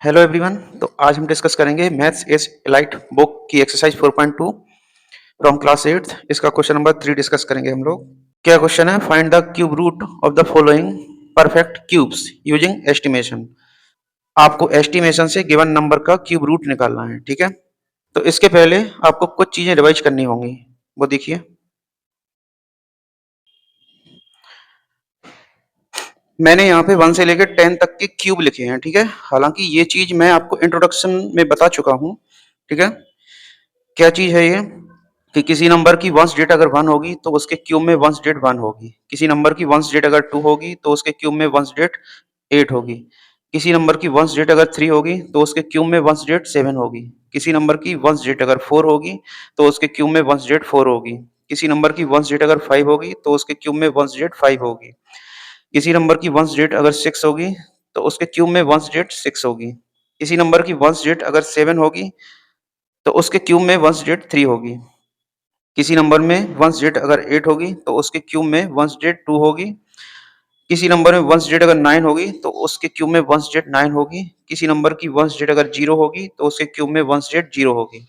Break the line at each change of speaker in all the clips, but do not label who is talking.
Hello everyone. तो आज हम डिस्कस करेंगे मैथ्स इज एलाइट बुक की एक्सरसाइज 4.2 फ्रॉम क्लास 8। इसका क्वेश्चन नंबर 3 डिस्कस करेंगे हम लोग। क्या क्वेश्चन है? Find the cube root of the following perfect cubes using estimation. आपको एस्टिमेशन से गिवन नंबर का क्यूब रूट निकालना है, ठीक है। तो इसके पहले आपको कुछ चीजें रिवाइज करनी होंगी, वो देखिए। मैंने यहाँ पे 1 से लेकर 10 तक के क्यूब लिखे हैं, ठीक है। हालांकि ये चीज मैं आपको इंट्रोडक्शन में बता चुका हूँ, ठीक है। क्या चीज है ये कि किसी नंबर की वंस डेट अगर 1 होगी तो उसके क्यूब में वंस डेट 1 होगी। किसी नंबर की वंस डेट अगर 2 होगी तो उसके क्यूब में वंस डेट 8 होगी। किसी नंबर की वंस डेट अगर 3 होगी तो उसके क्यूब में वंस डेट 7 होगी। किसी नंबर की वंस डेट अगर 4 होगी तो उसके क्यूब में वंस डेट 4 होगी। किसी नंबर की वंस डेट अगर 5 होगी तो उसके क्यूब में वंस डेट 5 होगी। किसी नंबर की वंस डेट अगर 6 होगी तो उसके क्यूब में वंस डेट 6 होगी। किसी नंबर की वंस डेट अगर 7 होगी तो उसके क्यूब में वंस डेट 3 होगी। किसी नंबर में वंस डेट अगर 8 होगी तो उसके क्यूब में वंस डेट 2 होगी। किसी नंबर में वंस डेट अगर 9 होगी तो उसके क्यूब में वंस डेट 9 होगी। किसी नंबर की वंस डेट अगर 0 होगी तो उसके क्यूब में वंस डेट 0 होगी।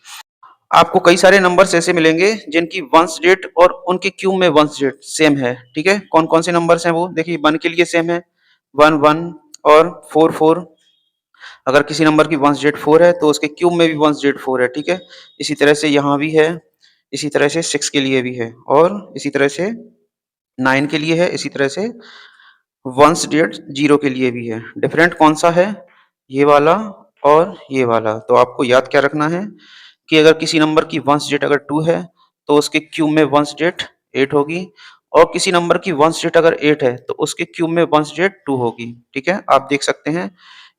आपको कई सारे नंबर्स ऐसे मिलेंगे जिनकी वंस डेट और उनके क्यूब में वंस डेट सेम है, ठीक है। कौन कौन से नंबर्स हैं वो देखिए। 1 के लिए सेम है, 1 1 और 4 4। अगर किसी नंबर की वंस डेट 4 है तो उसके क्यूब में भी वंस डेट 4 है, ठीक है। इसी तरह से यहाँ भी है, इसी तरह से 6 के लिए भी है, और इसी तरह से 9 के लिए है, इसी तरह से वंस डेट 0 के लिए भी है। डिफरेंट कौन सा है? ये वाला और ये वाला। तो आपको याद क्या रखना है कि अगर किसी नंबर की वंस डेट अगर 2 है तो उसके क्यूब में वंस डेट 8 होगी, और किसी नंबर की वंस डेट अगर 8 है तो उसके क्यूब में वंस डेट 2 होगी, ठीक है। आप देख सकते हैं,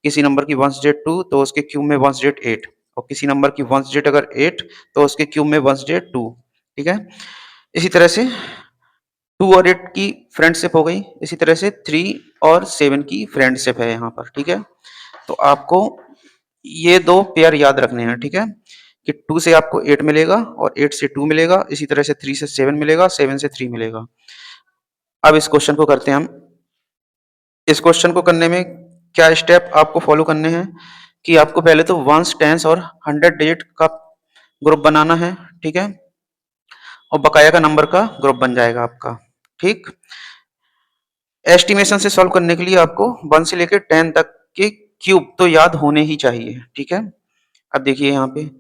किसी नंबर की वंस डेट 2 तो उसके क्यूब में वंस डेट 8, और किसी नंबर की वंस डेट अगर 8 तो उसके क्यूब में वंस डेट 2, ठीक है। इसी तरह से 2 और 8 की फ्रेंडशिप हो गई। इसी तरह से 3 और 7 की फ्रेंडशिप है यहाँ पर, ठीक है। तो आपको ये 2 पेयर याद रखने हैं, ठीक है, कि 2 से आपको 8 मिलेगा और 8 से 2 मिलेगा। इसी तरह से 3 से 7 मिलेगा, 7 से 3 मिलेगा। अब इस क्वेश्चन को करते हैं हम। इस क्वेश्चन को करने में क्या स्टेप आपको फॉलो करने हैं कि आपको पहले तो वंस, टेंस और 100 डिजिट का ग्रुप बनाना है, ठीक है, और बकाया का नंबर का ग्रुप बन जाएगा आपका, ठीक। एस्टिमेशन से सॉल्व करने के लिए आपको 1 से लेकर 10 तक के क्यूब तो याद होने ही चाहिए, ठीक है। अब देखिए यहाँ पे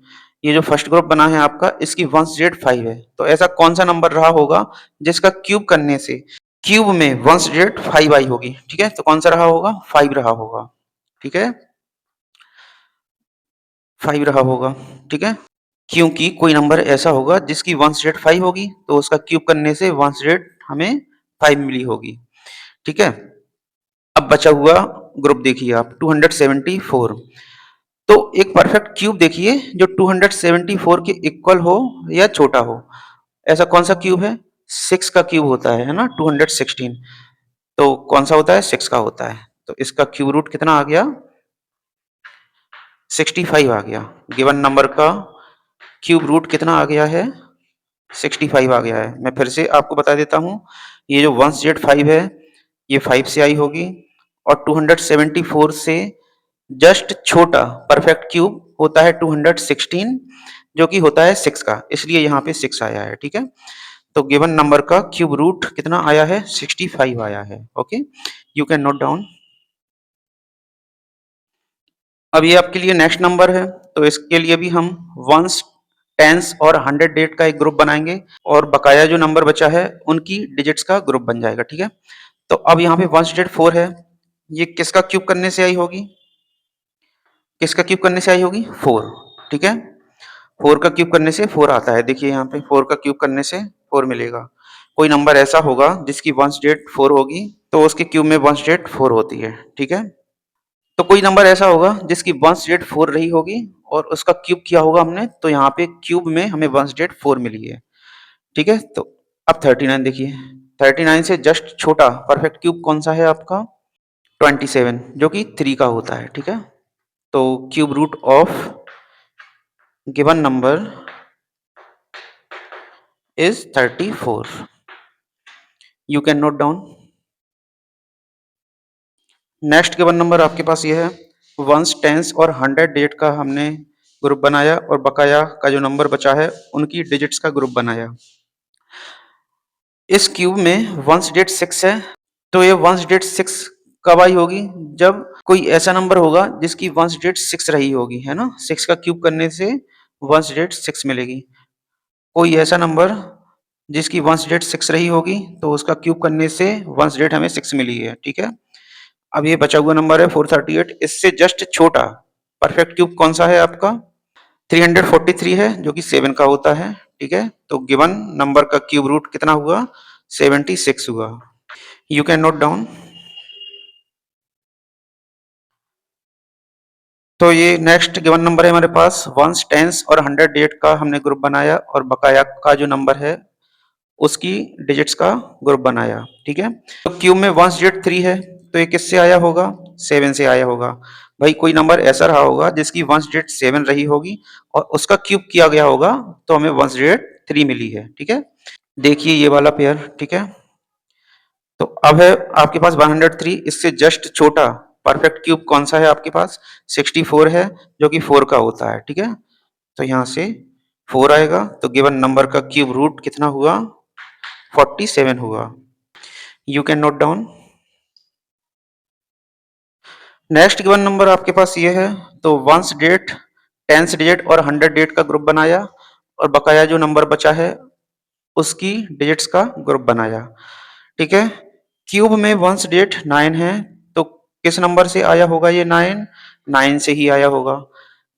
ये जो फर्स्ट ग्रुप बना है आपका, इसकी वंस डेट 5 है। तो ऐसा कौन सा नंबर रहा होगा जिसका क्यूब करने से क्यूब में वंस डेट 5 आई होगी, ठीक है। तो कौन सा रहा होगा? 5 रहा होगा, ठीक है, 5 रहा होगा, ठीक है। क्योंकि कोई नंबर ऐसा होगा जिसकी वंस डेट 5 होगी तो उसका क्यूब करने से वंस डेट हमें 5 मिली होगी, ठीक है। अब बचा हुआ ग्रुप देखिए आप, 274। तो एक परफेक्ट क्यूब देखिए जो 274 के इक्वल हो या छोटा हो। ऐसा कौन सा क्यूब है? 6 का क्यूब होता है ना, 216। तो कौन सा होता है? 6 का होता है। तो इसका क्यूब रूट कितना आ गया? 65 आ गया। गिवन नंबर का क्यूब रूट कितना आ गया है? 65 आ गया है। मैं फिर से आपको बता देता हूँ, ये जो वंस जेड 5 है ये 5 से आई होगी, और 274 से जस्ट छोटा परफेक्ट क्यूब होता है 216, जो कि होता है 6 का, इसलिए यहाँ पे 6 आया है, ठीक है। तो गिवन नंबर का क्यूब रूट कितना आया है? 65 आया है। Okay, you can note down. अब ये आपके लिए नेक्स्ट नंबर है, तो इसके लिए भी हम वंस, टेंस और 100 डेट का एक ग्रुप बनाएंगे, और बकाया जो नंबर बचा है उनकी डिजिट्स का ग्रुप बन जाएगा, ठीक है। तो अब यहाँ पे वंस डेट 4 है, ये किसका क्यूब करने से आई होगी? किसका क्यूब करने से आई होगी? 4, ठीक है। 4 का क्यूब करने से 4 आता है। देखिए यहाँ पे 4 का क्यूब करने से 4 मिलेगा। कोई नंबर ऐसा होगा जिसकी वंस डेट 4 होगी तो उसके क्यूब में वंस डेट 4 होती है, ठीक है। तो कोई नंबर ऐसा होगा जिसकी वंस डेट 4 रही होगी और उसका क्यूब किया होगा हमने, तो यहाँ पे क्यूब में हमें वंस डेट 4 मिली है, ठीक है। तो अब 39 देखिए, 39 से जस्ट छोटा परफेक्ट क्यूब कौन सा है आपका? 27, जो कि 3 का होता है, ठीक है। तो cube root of given number is 34। You can note down. Next given number आपके पास ये है वंस, टेंस और 100 डिजिट का हमने ग्रुप बनाया और बकाया का जो नंबर बचा है उनकी डिजिट्स का ग्रुप बनाया। इस क्यूब में वंस डिजिट 6 है, तो ये वंस डिजिट 6 कब आई होगी? जब कोई ऐसा नंबर होगा जिसकी वंस डिजिट 6 रही होगी, है ना? 6 का क्यूब करने से वंस डिजिट 6 मिलेगी। कोई ऐसा नंबर जिसकी वंस डिजिट 6 रही होगी तो उसका क्यूब करने से वंस डिजिट हमें 6 मिली है, ठीक है? अब ये बचा हुआ नंबर है 438, इससे जस्ट छोटा परफेक्ट क्यूब कौन सा है आपका? 343 है जो कि 7 का होता है, ठीक है? तो गिवन नंबर का क्यूब रूट कितना हुआ? 76 हुआ। You can note down. तो ये नेक्स्ट गिवन नंबर है हमारे पास, वंस, टेंस और 100 डिजिट का हमने ग्रुप बनाया और बकाया का जो नंबर है उसकी डिजिट्स का ग्रुप बनाया, ठीक है? तो क्यूब में वंस डिजिट 3 है, तो ये किससे आया होगा? 7 से आया होगा। भाई कोई नंबर ऐसा रहा होगा जिसकी वंस डिजिट 7 रही होगी और उसका क्यूब किया गया होगा तो हमें वंस डिजिट 3 मिली है, ठीक है? देखिए ये वाला पेयर, ठीक है? तो अब है आपके पास 103, इससे जस्ट छोटा परफेक्ट क्यूब कौन सा है आपके पास? 64 है जो कि 4 का होता है, ठीक है? तो यहाँ से 4 आएगा तो गिवन नंबर का क्यूब रूट कितना हुआ? 47 हुआ। You can note down. Next given number आपके पास ये है, तो वंस डिजिट, टेंस डिजिट और 100 डिजिट का ग्रुप बनाया और बकाया जो नंबर बचा है उसकी डिजिट्स का ग्रुप बनाया, ठीक है? क्यूब में वंस डिजिट 9 है, तो किस नंबर से आया होगा ये 9? 9 से ही आया होगा।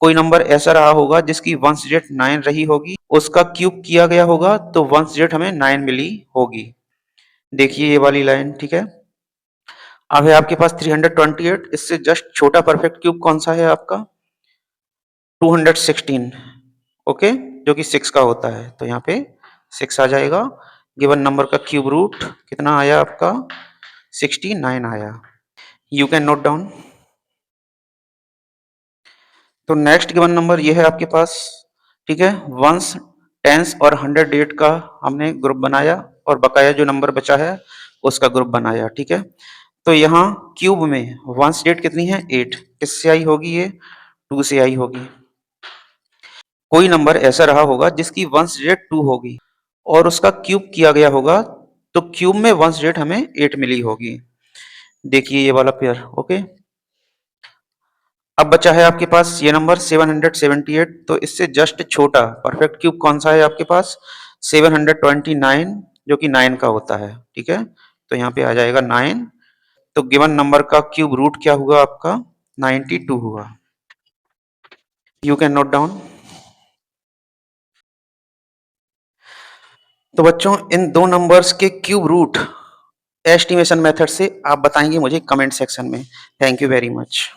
कोई नंबर ऐसा रहा होगा जिसकी वंस डिजिट 9 रही होगी, उसका क्यूब किया गया होगा तो वंस डिजिट हमें 9 मिली होगी। देखिए ये वाली लाइन, ठीक है? अब है आपके पास 328, इससे जस्ट छोटा परफेक्ट क्यूब कौन सा है आपका? 216, ओके, जो कि 6 का होता है, तो यहाँ पे 6 आ जाएगा। गिवन नंबर का क्यूब रूट कितना आया आपका? 69 आया। You can note down. तो नेक्स्ट गिवन नंबर ये है आपके पास, ठीक है? वंस, टेंस और 100 डिजिट का हमने ग्रुप बनाया और बकाया जो नंबर बचा है उसका ग्रुप बनाया, ठीक है? तो यहाँ क्यूब में वंस डिजिट कितनी है? 8। किससे आई होगी ये? 2 से आई होगी। कोई नंबर ऐसा रहा होगा जिसकी वंस डिजिट 2 होगी और उसका क्यूब किया गया होगा तो क्यूब में वंस डिजिट हमें 8 मिली होगी। देखिए ये वाला पेयर, ओके? अब बचा है आपके पास ये नंबर 778, तो इससे जस्ट छोटा परफेक्ट क्यूब कौन सा है आपके पास? 729 जो कि 9 का होता है, ठीक है? तो यहाँ पे आ जाएगा 9। तो गिवन नंबर का क्यूब रूट क्या हुआ आपका? 92 हुआ। You can note down. तो बच्चों इन दो नंबर्स के क्यूब रूट एस्टिमेशन मेथड से आप बताएंगे मुझे कमेंट सेक्शन में। Thank you very much.